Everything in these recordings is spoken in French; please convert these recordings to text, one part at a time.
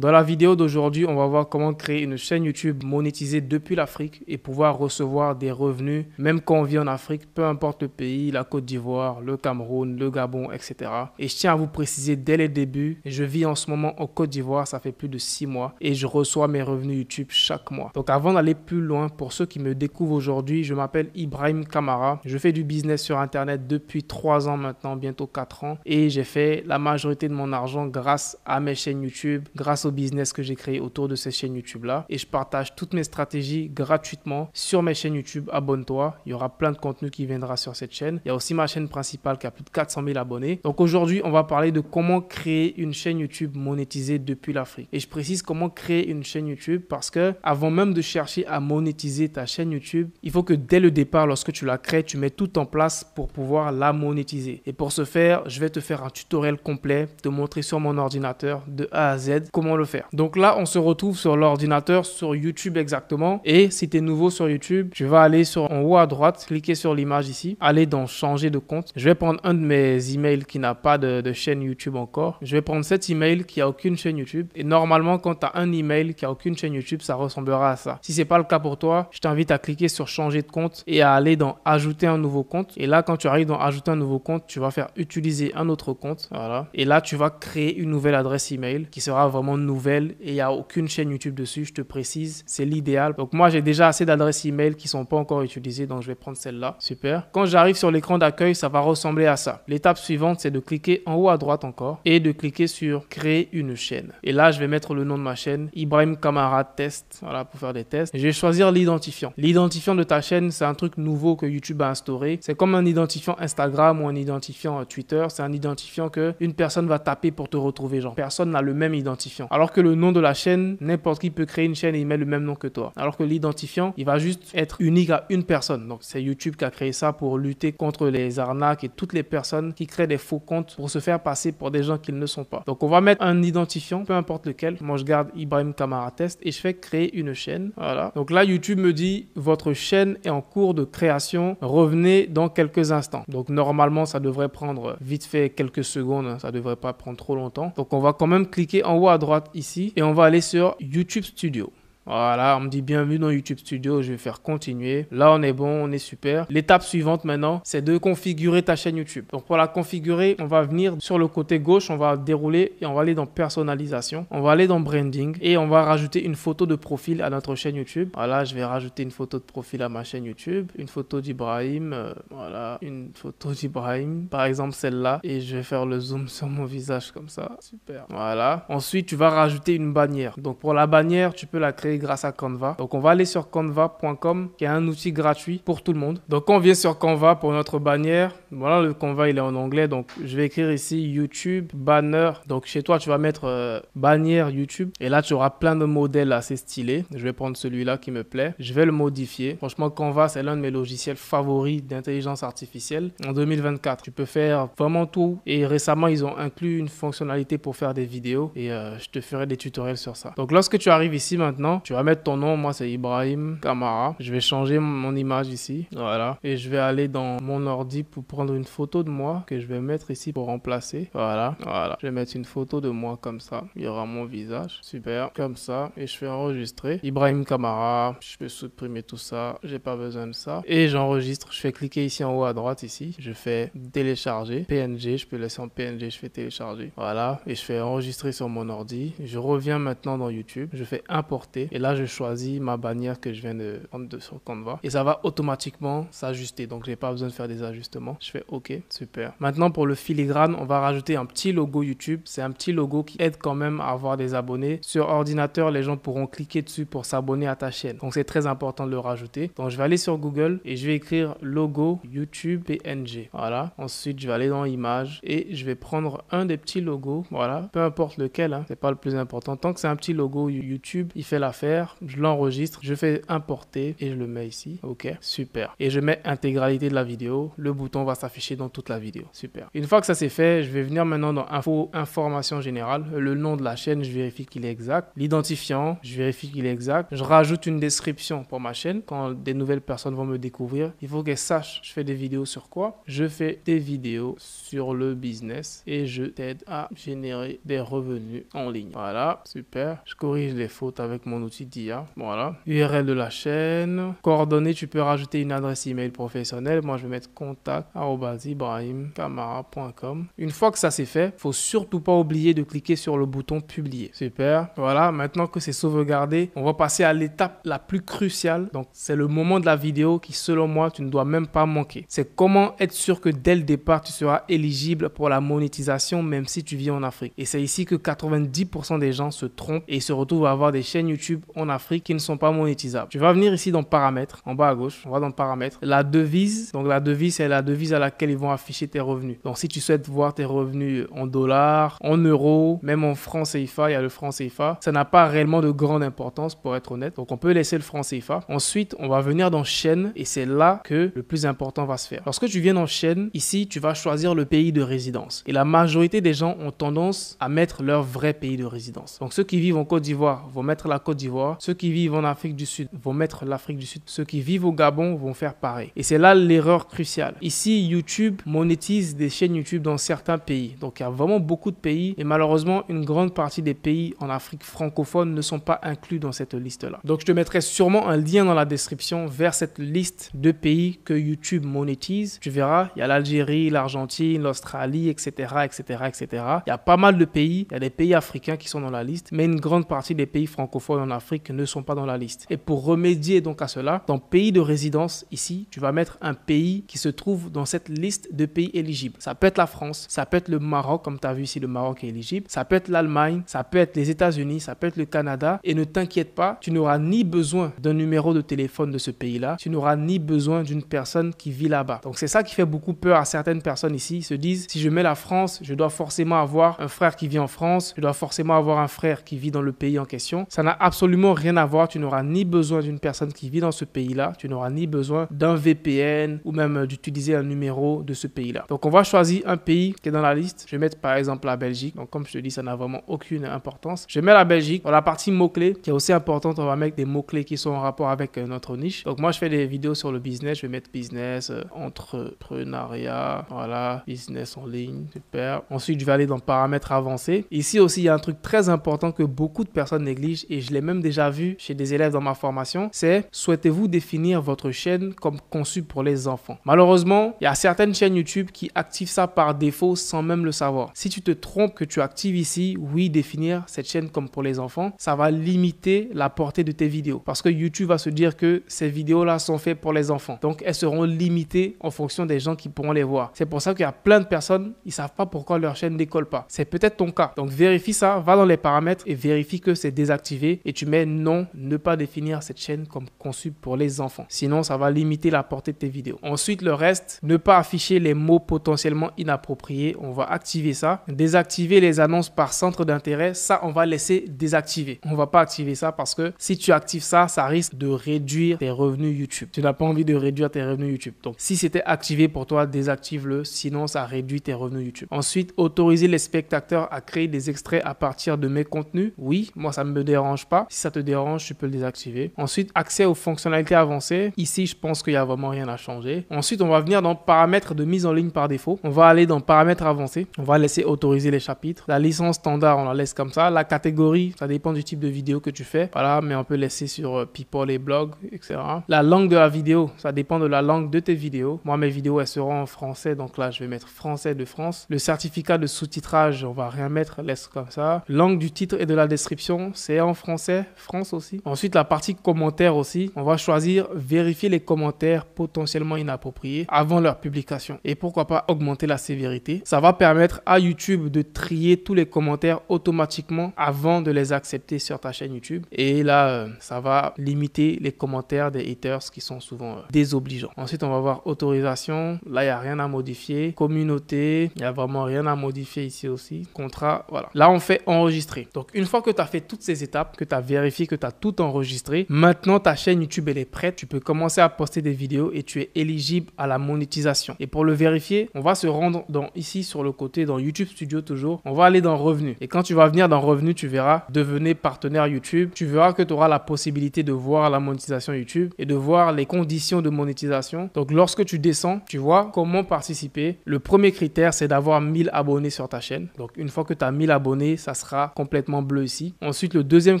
Dans la vidéo d'aujourd'hui, on va voir comment créer une chaîne YouTube monétisée depuis l'Afrique et pouvoir recevoir des revenus même quand on vit en Afrique, peu importe le pays, la Côte d'Ivoire, le Cameroun, le Gabon, etc. Et je tiens à vous préciser dès le début, je vis en ce moment en Côte d'Ivoire, ça fait plus de 6 mois et je reçois mes revenus YouTube chaque mois. Donc avant d'aller plus loin, pour ceux qui me découvrent aujourd'hui, je m'appelle Ibrahim Kamara. Je fais du business sur Internet depuis 3 ans maintenant, bientôt 4 ans. Et j'ai fait la majorité de mon argent grâce à mes chaînes YouTube, grâce au business que j'ai créé autour de ces chaînes YouTube-là. Et je partage toutes mes stratégies gratuitement sur mes chaînes YouTube. Abonne-toi, il y aura plein de contenu qui viendra sur cette chaîne. Il y a aussi ma chaîne principale qui a plus de 400 000 abonnés. Donc aujourd'hui, on va parler de comment créer une chaîne YouTube monétisée depuis l'Afrique. Et je précise comment créer une chaîne YouTube parce que avant même de chercher à monétiser ta chaîne YouTube, il faut que dès le départ, lorsque tu la crées, tu mets tout en place pour pouvoir la monétiser. Et pour ce faire, je vais te faire un tutoriel complet, te montrer sur mon ordinateur de A à Z comment le faire. Donc là, on se retrouve sur l'ordinateur, sur YouTube exactement. Et si tu es nouveau sur YouTube, tu vas aller en haut à droite, cliquer sur l'image ici, aller dans changer de compte. Je vais prendre un de mes emails qui n'a pas de chaîne YouTube encore. Je vais prendre cet email qui a aucune chaîne YouTube. Et normalement, quand tu as un email qui a aucune chaîne YouTube, ça ressemblera à ça. Si c'est pas le cas pour toi, je t'invite à cliquer sur changer de compte et à aller dans ajouter un nouveau compte. Et là, quand tu arrives dans ajouter un nouveau compte, tu vas faire utiliser un autre compte. Voilà. Et là, tu vas créer une nouvelle adresse email qui sera vraiment nouvelle et il n'y a aucune chaîne YouTube dessus. Je te précise, c'est l'idéal. Donc moi, j'ai déjà assez d'adresses email qui sont pas encore utilisées, donc je vais prendre celle-là. Super. Quand j'arrive sur l'écran d'accueil, ça va ressembler à ça. L'étape suivante, c'est de cliquer en haut à droite encore et de cliquer sur créer une chaîne. Et là, je vais mettre le nom de ma chaîne, Ibrahim Kamara Test, voilà, pour faire des tests. Et je vais choisir l'identifiant. L'identifiant de ta chaîne, c'est un truc nouveau que YouTube a instauré. C'est comme un identifiant Instagram ou un identifiant Twitter. C'est un identifiant que une personne va taper pour te retrouver. Genre, personne n'a le même identifiant. Alors que le nom de la chaîne, n'importe qui peut créer une chaîne et il met le même nom que toi. Alors que l'identifiant, il va juste être unique à une personne. Donc, c'est YouTube qui a créé ça pour lutter contre les arnaques et toutes les personnes qui créent des faux comptes pour se faire passer pour des gens qu'ils ne sont pas. Donc, on va mettre un identifiant, peu importe lequel. Moi, je garde Ibrahim Kamara Test et je fais créer une chaîne. Voilà. Donc là, YouTube me dit, votre chaîne est en cours de création. Revenez dans quelques instants. Donc, normalement, ça devrait prendre vite fait quelques secondes. Ça devrait pas prendre trop longtemps. Donc, on va quand même cliquer en haut à droite ici et on va aller sur YouTube Studio. Voilà, on me dit bienvenue dans YouTube Studio, je vais faire continuer. Là, on est bon, on est super. L'étape suivante maintenant, c'est de configurer ta chaîne YouTube. Donc, pour la configurer, on va venir sur le côté gauche, on va dérouler et on va aller dans personnalisation. On va aller dans branding et on va rajouter une photo de profil à notre chaîne YouTube. Voilà, je vais rajouter une photo de profil à ma chaîne YouTube. Une photo d'Ibrahim, voilà, une photo d'Ibrahim, par exemple celle-là. Et je vais faire le zoom sur mon visage comme ça. Super. Voilà. Ensuite, tu vas rajouter une bannière. Donc, pour la bannière, tu peux la créer grâce à Canva. Donc, on va aller sur canva.com qui est un outil gratuit pour tout le monde. Donc, on vient sur Canva pour notre bannière. Voilà, le Canva, il est en anglais. Donc, je vais écrire ici YouTube banner. Donc, chez toi, tu vas mettre bannière YouTube. Et là, tu auras plein de modèles assez stylés. Je vais prendre celui-là qui me plaît. Je vais le modifier. Franchement, Canva, c'est l'un de mes logiciels favoris d'intelligence artificielle. En 2024, tu peux faire vraiment tout. Et récemment, ils ont inclus une fonctionnalité pour faire des vidéos. Et je te ferai des tutoriels sur ça. Donc, lorsque tu arrives ici maintenant, tu vas mettre ton nom, moi c'est Ibrahim Kamara. Je vais changer mon image ici, voilà. Et je vais aller dans mon ordi pour prendre une photo de moi que je vais mettre ici pour remplacer. Voilà, voilà. Je vais mettre une photo de moi comme ça. Il y aura mon visage, super, comme ça. Et je fais enregistrer. Ibrahim Kamara, je peux supprimer tout ça. J'ai pas besoin de ça. Et j'enregistre. Je fais cliquer ici en haut à droite ici. Je fais télécharger. PNG, je peux laisser en PNG, je fais télécharger. Voilà. Et je fais enregistrer sur mon ordi. Je reviens maintenant dans YouTube. Je fais importer. Et là, je choisis ma bannière que je viens de prendre sur Canva. Et ça va automatiquement s'ajuster. Donc, j'ai pas besoin de faire des ajustements. Je fais OK. Super. Maintenant, pour le filigrane, on va rajouter un petit logo YouTube. C'est un petit logo qui aide quand même à avoir des abonnés. Sur ordinateur, les gens pourront cliquer dessus pour s'abonner à ta chaîne. Donc, c'est très important de le rajouter. Donc, je vais aller sur Google et je vais écrire logo YouTube PNG. Voilà. Ensuite, je vais aller dans images et je vais prendre un des petits logos. Voilà. Peu importe lequel, hein. C'est pas le plus important. Tant que c'est un petit logo YouTube, il fait l'affaire. faire, je l'enregistre, je fais importer et je le mets ici. Ok, super. Et je mets intégralité de la vidéo. Le bouton va s'afficher dans toute la vidéo. Super. Une fois que ça c'est fait, je vais venir maintenant dans information générale. Le nom de la chaîne, je vérifie qu'il est exact. L'identifiant, je vérifie qu'il est exact. Je rajoute une description pour ma chaîne. Quand des nouvelles personnes vont me découvrir, il faut qu'elles sachent je fais des vidéos sur quoi. Je fais des vidéos sur le business et je t'aide à générer des revenus en ligne. Voilà, super. Je corrige les fautes avec mon outil d'IA. Voilà. URL de la chaîne. Coordonnées, tu peux rajouter une adresse email professionnelle. Moi, je vais mettre contact@ibrahimkamara.com. Une fois que ça c'est fait, faut surtout pas oublier de cliquer sur le bouton publier. Super. Voilà, maintenant que c'est sauvegardé, on va passer à l'étape la plus cruciale. Donc, c'est le moment de la vidéo qui, selon moi, tu ne dois même pas manquer. C'est comment être sûr que dès le départ, tu seras éligible pour la monétisation, même si tu vis en Afrique. Et c'est ici que 90% des gens se trompent et se retrouvent à avoir des chaînes YouTube en Afrique qui ne sont pas monétisables. Tu vas venir ici dans paramètres, en bas à gauche, on va dans paramètres. La devise, donc la devise, c'est la devise à laquelle ils vont afficher tes revenus. Donc, si tu souhaites voir tes revenus en dollars, en euros, même en francs CFA, il y a le franc CFA. Ça n'a pas réellement de grande importance pour être honnête. Donc, on peut laisser le franc CFA. Ensuite, on va venir dans chaîne et c'est là que le plus important va se faire. Lorsque tu viens dans chaîne, ici, tu vas choisir le pays de résidence. Et la majorité des gens ont tendance à mettre leur vrai pays de résidence. Donc, ceux qui vivent en Côte d'Ivoire vont mettre la Côte d'Ivoire. Ceux qui vivent en Afrique du Sud vont mettre l'Afrique du Sud. Ceux qui vivent au Gabon vont faire pareil. Et c'est là l'erreur cruciale. Ici, YouTube monétise des chaînes YouTube dans certains pays. Donc, il y a vraiment beaucoup de pays et malheureusement, une grande partie des pays en Afrique francophone ne sont pas inclus dans cette liste-là. Donc, je te mettrai sûrement un lien dans la description vers cette liste de pays que YouTube monétise. Tu verras, il y a l'Algérie, l'Argentine, l'Australie, etc., etc., etc. Il y a pas mal de pays. Il y a des pays africains qui sont dans la liste, mais une grande partie des pays francophones en Afrique ne sont pas dans la liste. Et pour remédier donc à cela, dans pays de résidence, ici, tu vas mettre un pays qui se trouve dans cette liste de pays éligibles. Ça peut être la France, ça peut être le Maroc, comme tu as vu ici, le Maroc est éligible. Ça peut être l'Allemagne, ça peut être les États-Unis, ça peut être le Canada. Et ne t'inquiète pas, tu n'auras ni besoin d'un numéro de téléphone de ce pays-là, tu n'auras ni besoin d'une personne qui vit là-bas. Donc c'est ça qui fait beaucoup peur à certaines personnes ici. Ils se disent, si je mets la France, je dois forcément avoir un frère qui vit en France, je dois forcément avoir un frère qui vit dans le pays en question. Ça n'a absolument rien à voir. Tu n'auras ni besoin d'une personne qui vit dans ce pays-là, tu n'auras ni besoin d'un VPN ou même d'utiliser un numéro de ce pays-là. Donc on va choisir un pays qui est dans la liste. Je vais mettre par exemple la Belgique. Donc comme je te dis, ça n'a vraiment aucune importance. Je mets la Belgique. Dans la partie mots-clés, qui est aussi importante, on va mettre des mots-clés qui sont en rapport avec notre niche. Donc moi, je fais des vidéos sur le business. Je vais mettre business, entrepreneuriat, voilà, business en ligne, super. Ensuite, je vais aller dans paramètres avancés. Ici aussi, il y a un truc très important que beaucoup de personnes négligent et je l'ai même déjà vu chez des élèves dans ma formation. C'est, souhaitez-vous définir votre chaîne comme conçue pour les enfants? Malheureusement, il y a certaines chaînes YouTube qui activent ça par défaut sans même le savoir. Si tu te trompes que tu actives ici, oui, définir cette chaîne comme pour les enfants, ça va limiter la portée de tes vidéos parce que YouTube va se dire que ces vidéos-là sont faites pour les enfants. Donc, elles seront limitées en fonction des gens qui pourront les voir. C'est pour ça qu'il y a plein de personnes, ils savent pas pourquoi leur chaîne décolle pas. C'est peut-être ton cas. Donc, vérifie ça, va dans les paramètres et vérifie que c'est désactivé et tu mets non, ne pas définir cette chaîne comme conçue pour les enfants. Sinon, ça va limiter la portée de tes vidéos. Ensuite, le reste, ne pas afficher les mots potentiellement inappropriés. On va activer ça. Désactiver les annonces par centre d'intérêt. Ça, on va laisser désactiver. On va pas activer ça parce que si tu actives ça, ça risque de réduire tes revenus YouTube. Tu n'as pas envie de réduire tes revenus YouTube. Donc, si c'était activé pour toi, désactive-le. Sinon, ça réduit tes revenus YouTube. Ensuite, autoriser les spectateurs à créer des extraits à partir de mes contenus. Oui, moi, ça ne me dérange pas. Si ça te dérange, tu peux le désactiver. Ensuite, accès aux fonctionnalités avancées. Ici, je pense qu'il n'y a vraiment rien à changer. Ensuite, on va venir dans paramètres de mise en ligne par défaut. On va aller dans paramètres avancés. On va laisser autoriser les chapitres. La licence standard, on la laisse comme ça. La catégorie, ça dépend du type de vidéo que tu fais. Voilà, mais on peut laisser sur People et Blog, etc. La langue de la vidéo, ça dépend de la langue de tes vidéos. Moi, mes vidéos, elles seront en français. Donc là, je vais mettre français de France. Le certificat de sous-titrage, on va rien mettre, laisse comme ça. Langue du titre et de la description, c'est en français, France aussi. Ensuite, la partie commentaires aussi. On va choisir vérifier les commentaires potentiellement inappropriés avant leur publication. Et pourquoi pas augmenter la sévérité. Ça va permettre à YouTube de trier tous les commentaires automatiquement avant de les accepter sur ta chaîne YouTube. Et là, ça va limiter les commentaires des haters qui sont souvent désobligeants. Ensuite, on va voir autorisation. Là, il n'y a rien à modifier. Communauté, il n'y a vraiment rien à modifier ici aussi. Contrat, voilà. Là, on fait enregistrer. Donc, une fois que tu as fait toutes ces étapes, que tu as vérifié que tu as tout enregistré. Maintenant, ta chaîne YouTube, elle est prête. Tu peux commencer à poster des vidéos et tu es éligible à la monétisation. Et pour le vérifier, on va se rendre ici sur le côté, dans YouTube Studio toujours. On va aller dans Revenus. Et quand tu vas venir dans Revenus, tu verras Devenez partenaire YouTube. Tu verras que tu auras la possibilité de voir la monétisation YouTube et de voir les conditions de monétisation. Donc, lorsque tu descends, tu vois comment participer. Le premier critère, c'est d'avoir 1000 abonnés sur ta chaîne. Donc, une fois que tu as 1000 abonnés, ça sera complètement bleu ici. Ensuite, le deuxième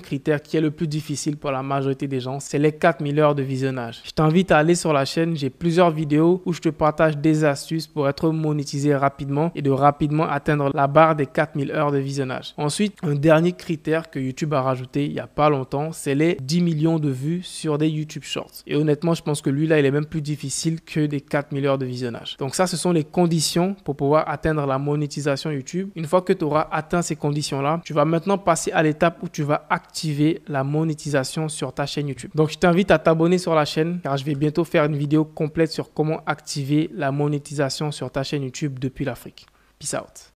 critère qui est le plus difficile pour la majorité des gens, c'est les 4000 heures de visionnage. Je t'invite à aller sur la chaîne. J'ai plusieurs vidéos où je te partage des astuces pour être monétisé rapidement et de rapidement atteindre la barre des 4000 heures de visionnage. Ensuite, un dernier critère que YouTube a rajouté il n'y a pas longtemps, c'est les 10 millions de vues sur des YouTube Shorts. Et honnêtement, je pense que lui là, il est même plus difficile que des 4000 heures de visionnage. Donc ça, ce sont les conditions pour pouvoir atteindre la monétisation YouTube. Une fois que tu auras atteint ces conditions-là, tu vas maintenant passer à l'étape où tu vas activer la monétisation sur ta chaîne YouTube. Donc, je t'invite à t'abonner sur la chaîne car je vais bientôt faire une vidéo complète sur comment activer la monétisation sur ta chaîne YouTube depuis l'Afrique. Peace out.